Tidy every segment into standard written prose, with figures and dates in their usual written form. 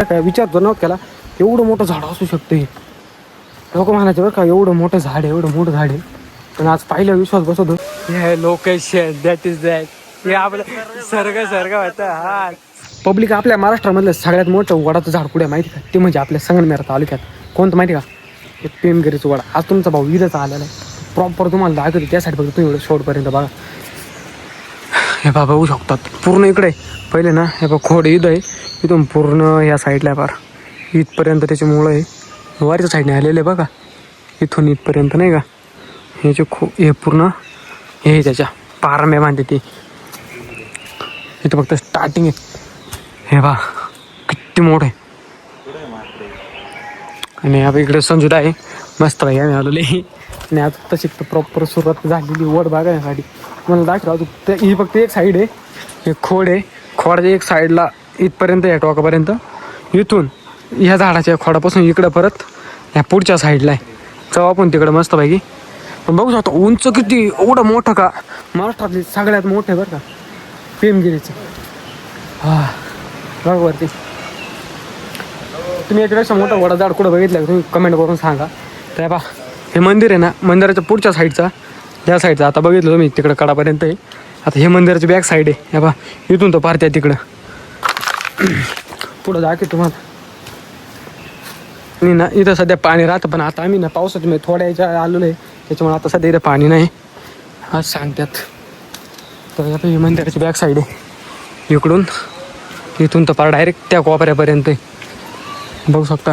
काय विचारतो ना त्याला, एवढं मोठं झाड असू शकतं हे. लोक म्हणायचे बरं का, एवढं मोठं झाड आहे, एवढं मोठं झाड आहे. पण आज पाहिलं विश्वास बसवतो. हे लोकेशन दॅट इज दॅट. हे आपलं सर्ग होतं. हा पब्लिक आपल्या महाराष्ट्रामधलं सगळ्यात मोठं वडाचं झाड कुठे माहिती का? ते म्हणजे आपल्या संगमनेर तालुक्यात. कोणतं माहिती का? ते पेमगिरीचं वडा. आज तुमचा भाऊ इथंच आलेला आहे. प्रॉपर तुम्हाला दाखवतो त्यासाठी फक्त तुम्ही एवढं शेवटपर्यंत बघा. हे बघा बघू शकतात पूर्ण इकडे पहिले ना. हे बघा खोड इथं आहे, इथून पूर्ण या साईडला फार इथपर्यंत त्याची मुळं आहे. वरच्या साईडने आलेले बघा, इथून इथपर्यंत नाही का. ह्याचे हे पूर्ण हे त्याच्या पारंब्या बांधते ते. इथं फक्त स्टार्टिंग आहे. हे बघा किती मोठं आहे. आणि आता इकडे संजुदा आहे मस्त भाई. आम्ही आलेले आणि आता तशी प्रॉपर सुरुवात झालेली वड बागायसाठी. मला दाखवा ही फक्त एक साईड आहे. हे खोड आहे. खोडाच्या एक साईडला इथपर्यंत या टोकापर्यंत. इथून ह्या झाडाच्या खोडापासून इकडं परत ह्या पुढच्या साईडला आहे. चव आपण तिकडं मस्त पैकी. पण बघू शकतो उंच किती, एवढं मोठं का. महाराष्ट्रातली सगळ्यात मोठं आहे बरं का पेमगिरीचं. हा बरोबरती. तुम्ही याच्यापेक्षा मोठं वडा झाड कुठं बघितलं तुम्ही कमेंट करून सांगा. तर बा हे मंदिर आहे ना, मंदिराच्या पुढच्या साईडचा या साईडचा आता बघितलं तुम्ही तिकडं कडापर्यंत आहे. आता हे मंदिराची बॅक साईड आहे. हे बा इथून तर पारत्या तिकडं पुढं जा की तुम्हाला. आणि ना इथं सध्या पाणी राहतं, पण आता आम्ही ना पावसाच्या म्हणजे थोड्या याच्या आलेलो आहे, त्याच्यामुळे आता सध्या इथं पाणी नाही आज सांगतात. तर आता ही मंदिराची बॅक साईड आहे. इथून तर पार डायरेक्ट त्या कोपऱ्यापर्यंत आहे. बघू शकता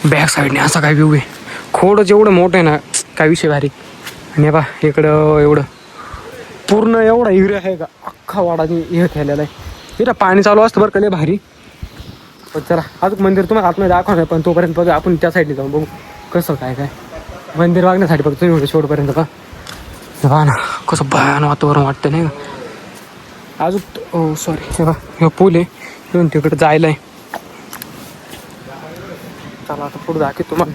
बॅक साईडने असा काय व्ह्यू आहे. खोडं जेवढं मोठं आहे ना काय विषय भारी. आणि बा इकडं एवढं पूर्ण एवढा एरिया आहे का अख्खा वाडाने हे केलेला आहे. इथं पाणी चालू असतं बरं का लय भारी. पण चला अजून मंदिर तुम्हाला आतमध्ये दाखवणार आहे, पण तोपर्यंत बघा आपण त्या साईडने जाऊन बघू कसं काय मंदिर बघण्यासाठी. बघ तुम्ही एवढं शेवटपर्यंत बघा ना कसं भयान वातावरण वाटतं नाही का. अजून ओ सॉरी हे बघा हे पूल आहे, येऊन तिकडे जायला आहे. चला आता पुढे दाखव तुम्हाला.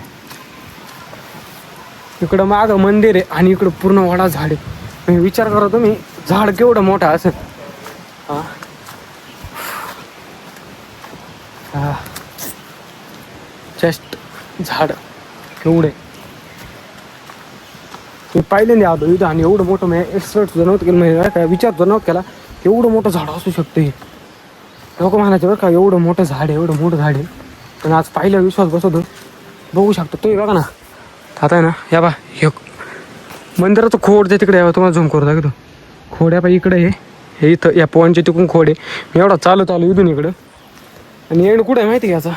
इकडं मागं मंदिर आहे आणि इकडं पूर्ण वडा झाड आहे. विचार करा तुम्ही झाड केवढं मोठं असेल. हा जस्ट झाड केवढे मी पाहिलं आलो इथं. आणि एवढं मोठं मी एक्सपर्ट सुद्धा नव्हतं केलं, काय विचारतो नव्हतं केला एवढं मोठं झाड असू शकतं हे. लोक म्हणायचे बरं का एवढं मोठं झाड आहे, एवढं मोठं झाड आहे. पण आज पाहिलं विश्वास बसवतो. बघू शकतो तुम्ही बघा ना. आता आहे ना या बा हे मंदिराचं खोड ते तिकडे यावं तुम्हाला झूम करू दाखवतो. खोड या बा इकडे हे इथं या पॉईंटच्या तिकडून खोड आहे. मी एवढा चालत आलो इथून इकडं. आणि एंड कुठं आहे माहिती आहे याचा.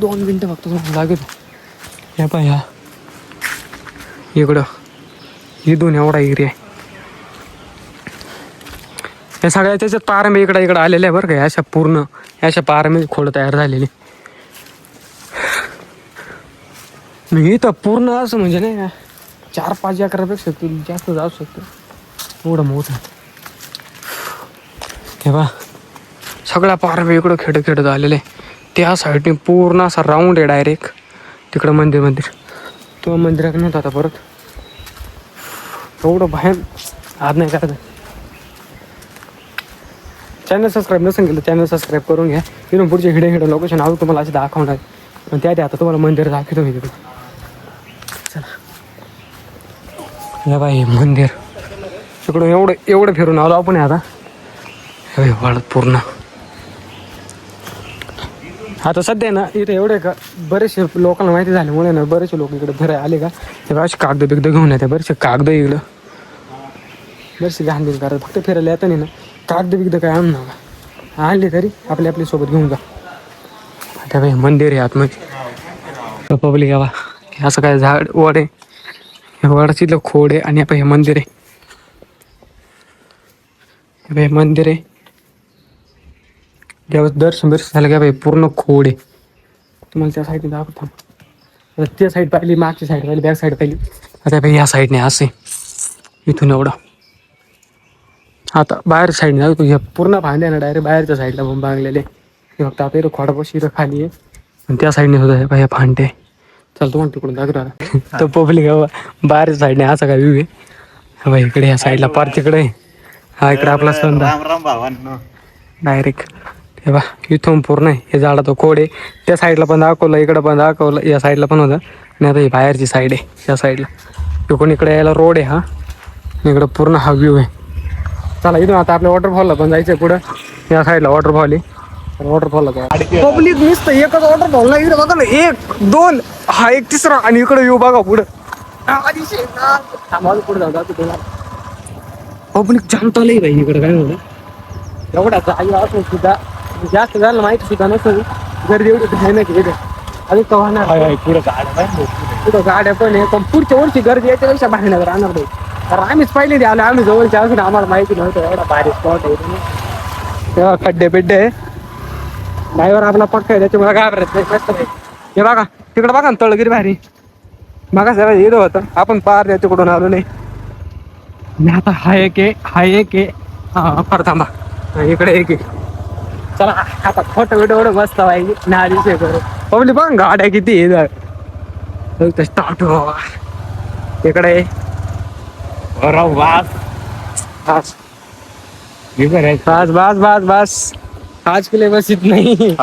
2 मिनटं फक्त तुम्हाला लागेल. या पा ह्या इकडं इथून एवढा एरिया आहे. या सगळ्या त्याच्यात पारंबे इकडं आलेले आहे बरं का. अशा पूर्ण अशा पारंबे खोड तयार झालेली. इथं पूर्ण असं म्हणजे नाही का 4-5 एकरापेक्षा जास्त जाऊ शकतो एवढं मोठं. हे बा सगळ्या पारंबे इकडं खेडत आलेले आहे. त्या साईडने पूर्ण असा राऊंड आहे डायरेक्ट तिकडं मंदिर. तो मंदिराकडे नव्हता आता परत. एवढं बाहेर आज नाही करायचं. चॅनल सबस्क्राईब नसेल केलं चॅनल सबस्क्राईब करून घ्या. तिथून पुढचे हिडे लोकेशन अजून तुम्हाला असे दाखवणार. पण त्या आता तुम्हाला मंदिर दाखवतो मी तिकडे. चला या बाई मंदिर तिकडून एवढं फिरून आलो आपण आता. वाढत पूर्ण आता सध्या ना इथे एवढे का बरेचसे लोकांना माहिती झाल्यामुळे ना बरेचसे लोक इकडे फिरायला आले का तेव्हा असे कागद घेऊन येते. बरेचसे कागद इकडं बरेचसे घाण करत. फक्त फिरायला येतं नाही ना कागद काय आणू नका. आणले तरी आपली सोबत घेऊन जा. आता बाई मंदिर आहे आतमध्ये. पब्लिक यावा असं काय झाड वड आहे. हे वडाची खोड आहे आणि आता हे मंदिर आहे. हे मंदिर आहे देवाचं दर्शन झालं का बाई पूर्ण खोड आहे. तुम्हाला त्या साईडने दाखवतो. त्या साईड पाहिली, मागची साईड पाहिली, बॅक साईड पाहिली. आता बाई या साईडने असे इथून एवढं. आता बाहेर साईडने जाऊ. हे पूर्ण भांडे ना डायरेक्ट बाहेरच्या साईडला बांधलेले. फक्त आता इथं खोडापाशी इथं खाली आहे आणि त्या साईडने सुद्धा बाई भांडे. चल तुम्हाला तिकडून दाखवतो. तर पब्लिक बाहेरच्या साईडने असा काय व्ह्यू आहे. बाई इकडे या साईडला पार तिकडे. हा इकडे आपला संदा डायरेक्ट हे बा इथून पूर्ण आहे हे झाड तो खोड आहे. त्या साईडला पण दाखवलं, इकडं पण दाखवलं, या साईडला पण होतं. आणि आता ही बाहेरची साईड आहे या साईडला. इकडून इकडे यायला रोड आहे हा. इकडं पूर्ण हा व्ह्यू आहे. चला इथून आता आपल्या वॉटरफॉलला पण जायचं पुढं. या साईडला वॉटरफॉल आहे. वॉटरफॉलला पब्लिक नुसतं एकच वॉटरफॉल नाही इकडे बघा ना, 1 2 हा एक तिसरा आणि इकडे येऊ बघा पुढं. पुढे जाऊ पब्लिक जामतालय भाई इकडे काय म्हणलं एवढा जागी असून सुद्धा जास्त झालं माहिती सुद्धा नसेल गर्दी एवढी आहे ना की इथे अजून कव्हाणार पुढं गाड्या पण आहे. पण पुढच्या वर्षी गर्दी याच्यापेक्षा बाहेर राहणार नाही. कारण आम्हीच पहिले आलो, आम्ही जवळच्या असून आम्हाला माहिती नव्हतं एवढा भारी स्पॉट आहे तेव्हा. खड्डे बिड्डे ड्रायव्हर आपला पक्का आहे त्याच्यामुळे घाबरत नाही. मस्त नाही हे बघा तिकडं बघा ना तळगिरी भारी बघा सगळं हिरो होतं. आपण पार त्याच्याकडून आलो नाही. आता हा एक आहे हा फार थांबा इकडे एक आहे. चला आता फोटो बिटो एवढं मस्त पाहिजे ना दिवशी करू पब्लिक बघ गाड्या किती स्टार्ट इकडे बस बस बस बस आज के लिए बस नाही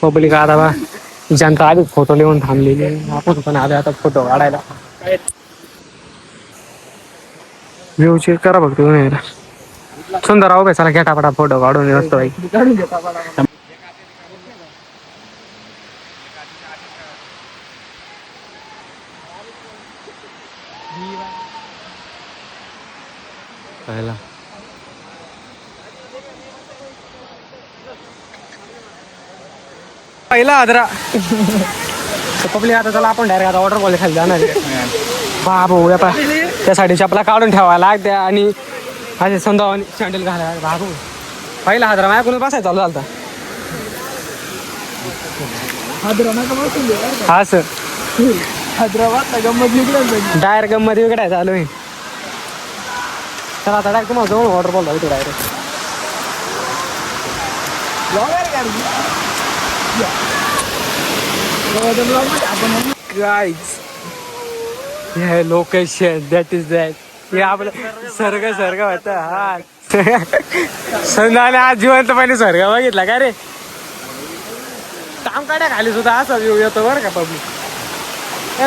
पब्लिक आता बा जनता आधीच फोटो लिहून थांबलेली. आपण पण आले आता फोटो काढायला. व्ह्यू चेक करा बघ तुम्ही सुंदर राहू काय. चला घ्या फोटो काढून मस्त भाई. पहिला आदरा पब्लिक आता चला आपण डायरेक्ट आता वॉटरफॉल खाली जाणार आहे. बाबू व्यापा त्यासाठी चपला काढून ठेवा लागत्या आणि असे समजा सँडल घाला. बाबू पहिला हादरा माझ्या कोणी बसायला चालू झालता हा सर डायरेक्ट गंमत वेगळा चालू आहे. चला आता डायरेक्ट तुम्हाला जाऊन वॉटरफॉल जाऊ डायरेक्ट. गाईज हे लोकेशन दॅट इज दॅट हे आपलं सर्ग होत. हा संध्याने आज जिवंतपणे स्वर्ग बघितला का रे. तामकाड्या खाली सुद्धा असा व्ह्यू येतो बरं का पब्लिक.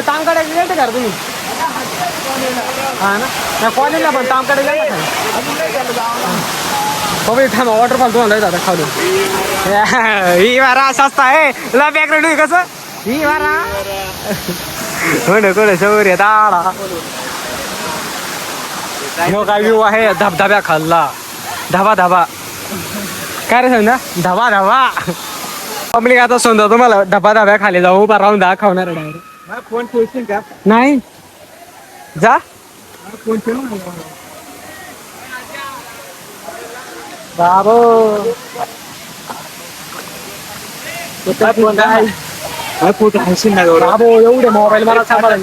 तामकाड्या येते का तुम्ही हा ना कॉलेजला पण तामकाड्या गेला पब्लिक थांबा वॉटरफॉल तुम्हाला जायचं आता खालून. ही वारा सस्ता आहे ला बॅकग्राऊंड कसं ही वारा कोण शौर येत आडा. काय व्ह्यू आहे धबधब्या खाल्ला धबा धबा काय रे समजा धबा धबा. पब्लिक आता समजा तुम्हाला धबा धब्या खाली जाऊ उभा राहून दाखवणार डायरेक्ट. फोन ठेवशील का नाही जा फोन ठेव बाबो बाबो एवढे मोबाईल मला सांभाळा.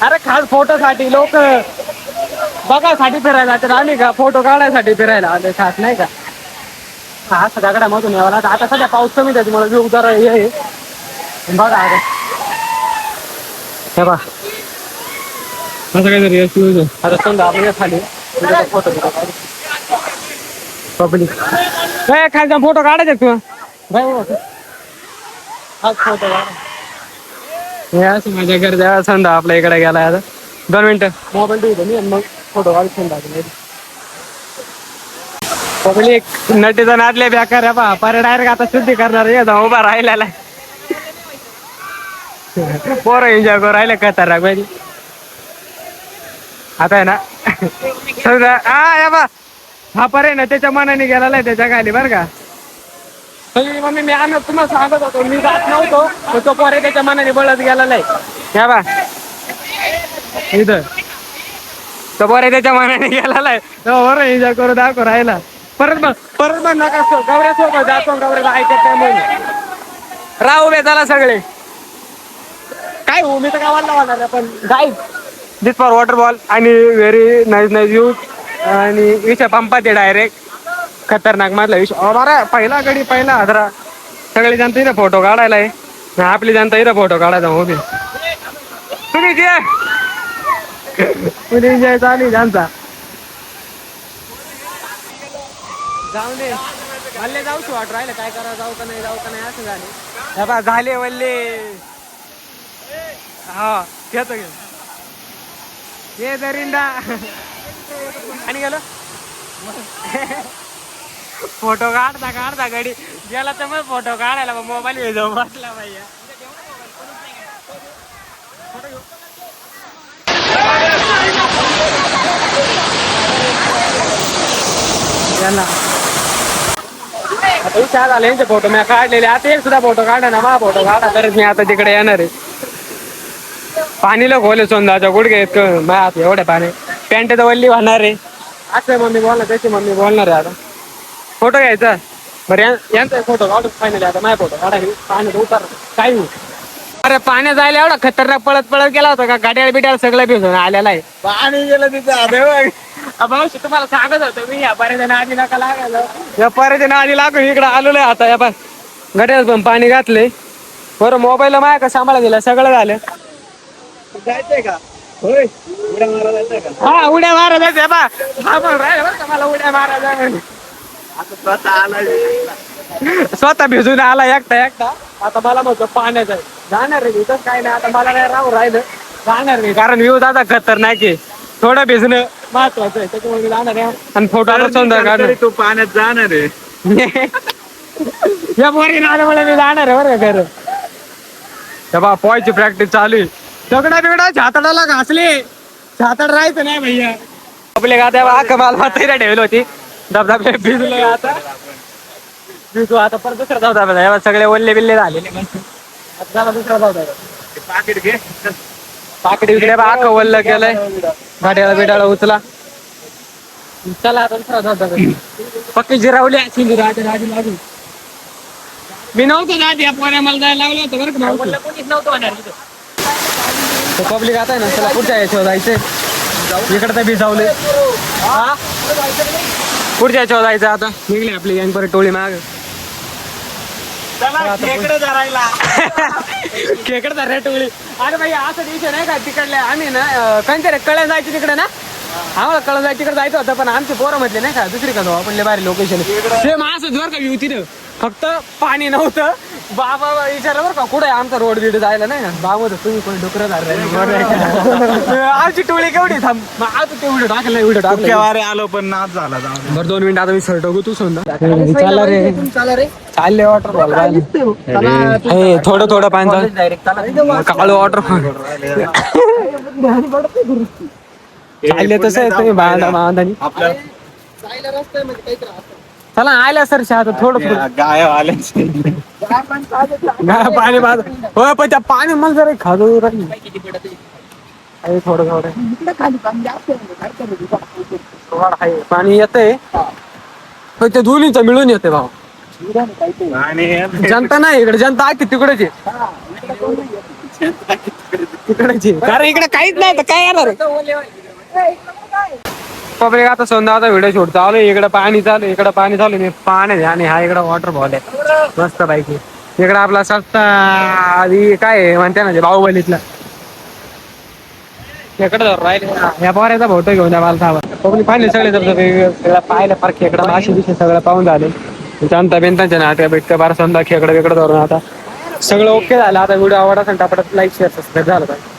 अरे खास फोटो साठी लोक बघायसाठी फिरायला जातात आम्ही का फोटो काढायसाठी फिरायला आले खास नाही का. हा सगळ्याकडे मधून यावं आता सध्या पाऊस कमी त्याची मला व्ह्यू जरा हे बघा आता हे बा असं काहीतरी आता समजा आपण खाली फोटो पब्लिक खाली जाऊन फोटो काढायचे तू फोटो माझ्या घर द्या समजा आपल्या इकडे गेलाय आता 2 मिनिटं मोबाईल ठेवतो मी मग फोटो काढून पब्लिक नटीचा नाटले बेकार आहे पा पर डायरेक्ट आता शुद्धी करणार उभा राहिलेला पोरं एन्जॉय करू राहिले खतरनाक पाहिजे आता आहे ना समजा हा बा हा पर आहे ना त्याच्या मनाने गेलेला आहे त्याच्या खाली बरं का. मम्मी मी आम्ही तुम्हाला सांगत होतो मी जात नव्हतो तो पोरे त्याच्या मनाने बळत गेलेला आहे. ह्या बा इथं तो पोरे त्याच्या मनाने गेलेला आहे बरं एन्जॉय करू दाखव राहिला. परत मग नका गवऱ्यासोबत जातो गवऱ्याला ऐकत काय म्हणून राहू बे त्याला सगळे काय हो मी तर गावाला वाटणार पण गाईड दिस फॉर वॉटरफॉल आणि व्हेरी नाईस व्ह्यू आणि विषय पंपाते डायरेक्ट खतरनाक मधला विषय बरा पहिला गडी पहिला हादरा. सगळी जनता इथं फोटो काढायला आहे आपली जनता इथं फोटो काढायचा उभी तुम्ही एन्जॉय चालू जनता जाऊ दे वल्ले जाऊशी वाट राहिलं काय करा जाऊ का नाही असं झाले हे बा झाले वल्ले हा घेतो घे ये दरिंदा आणि गेलो फोटो काढता गडी गेला तर मग फोटो काढायला मोबाईल घेतो बसला भैया आता विचार झाले यांचे फोटो मी काढलेले आता एक सुद्धा फोटो काढा ना मा फोटो काढा तरच मी आता तिकडे येणार आहे पाणीला खोले सोंदाच्या गुडघे आता एवढ्या पाणी पॅन्ट तर वल्ली वाहणार आहे असं मम्मी बोलणार त्याची मम्मी बोलणार आहे आता फोटो घ्यायचा बरं यांचा फोटो काढून फायनली आता माझा फोटो काढा पाण्यात उतर काही अरे पाण्यात जायला एवढा खतरनाक पळत गेला होता का गाड्या बिड्याला सगळं भिजून आलेला आहे पाणी गेलं तिथं भाऊशी तुम्हाला सांगत होतो मी या पर्यंत आधी नका लागायला या पर्यंत आधी लागू इकडे आलेलो आहे आता या पण गड्यात पण पाणी घातलंय बरं मोबाईल माया का सांभाळा दिला सगळं झालं जायचंय का होय उड्या मारा जायचंय का हा उड्या मारा जायचंय बा हा पण राहिलं बरं का मला उड्या मारा जाय आता स्वतः आला स्वतः भिजून आला एकटा आता मला म्हणतो पाण्यात आहे जाणार रे इथं काय नाही आता मला नाही राहिलं जाणार नाही कारण व्ह्यू दादा खतरनाक आहे थोडं भिजणं महत्वाचं आहे त्याच्यामुळे मी जाणार आहे आणि फोटो सुंदर तू पाण्यात जाणार आहे या पोरीने आल्यामुळे मी जाणार आहे बरं का खरं बा पोहायची प्रॅक्टिस चालू आहे दगडा बिगडा झातडाला घासले झातड राहायचं नाही भैया आपले गाद्या कमाल मात्र ठेवली होती धबधबे भिजले आता भिजू आता परत दुसरा धबधबा सगळे ओल्ले बिल्ले झालेले आता दुसरा धबधबा पाकिट घे पाकिट विकले बा वल्ल केलंय भाट्याला बिटाला उचला चला आता दुसरा धबधबा पक्की जिरावली असेल राजी लागून मी नव्हतो ना या पोऱ्या मला जायला लागलो होतं बरं का कोणीच नव्हतं पब्लिक आता आहे ना त्याला पुढच्या याच्यावर जायचंय इकडे तर भिजावले पुढच्या याच्यावर जायचं आता निघले आपली गँग परत टोळी माग खेकडे धरल्या टोळी अरे भाई असं दिवशी नाही का तिकडले आम्ही ना कंचे कळ्या जायचे तिकडे ना आम्हाला कळं जायचं तिकडे जायचं होतं पण आमचे पोरं म्हटले नाही का दुसरी का जाऊ आपण बाहेर लोकेशन सेम असंच बरं का व्यू तिथं फक्त पाणी नव्हतं बाबा विचारलं बरं का कुठे आमचा रोड बिड जायला नाही ना बाबा तुम्ही कोणी डुकरं धरलं आमची टोळी केवढी थांब आता ते उलट टाकलं उलट टाकलं आलो पण नाच झाला बरं 2 मिनिट आता मी शर्ट तू समजा रे चालले वॉटर थोडं पाणी काळ वॉटर चालले तसं आहे तुम्ही बांधानी चला आल्या सर आता थोडं गाय आल्या पाणी हो पण त्या पाणी मला जरा खाजू राहील थोडं पाणी येतंय पण ते दोन्हीच मिळून येते भाऊ जनता नाही इकडे जनता आहे तिकडेच तिकडेच कारण इकडे काहीच नाही तर काय येणार पब्लिक आता समजा आता व्हिडिओ शूट चालू इकडे पाणी चालू मी पाणी आणि हा इकडे वॉटरफॉल आहे मस्त पैकी इकडे आपला सस्ता आधी काय म्हणते ना बाहुबलीतला इकडे राहिले या पोऱ्याचा फोटो घेऊन द्या मला सावं पब्लिक पाहिले सगळे पाहिलं फार खेकडा माशी दिसे सगळं पाहून झाले जनता बेंतांच्या नाट्या बिटक्या बारा समजा खेकडं बिकडं धरून आता सगळं ओके झालं आता व्हिडिओ आवडा टापडात लाईक शेअर सबस्क्राईब झालं पाहिजे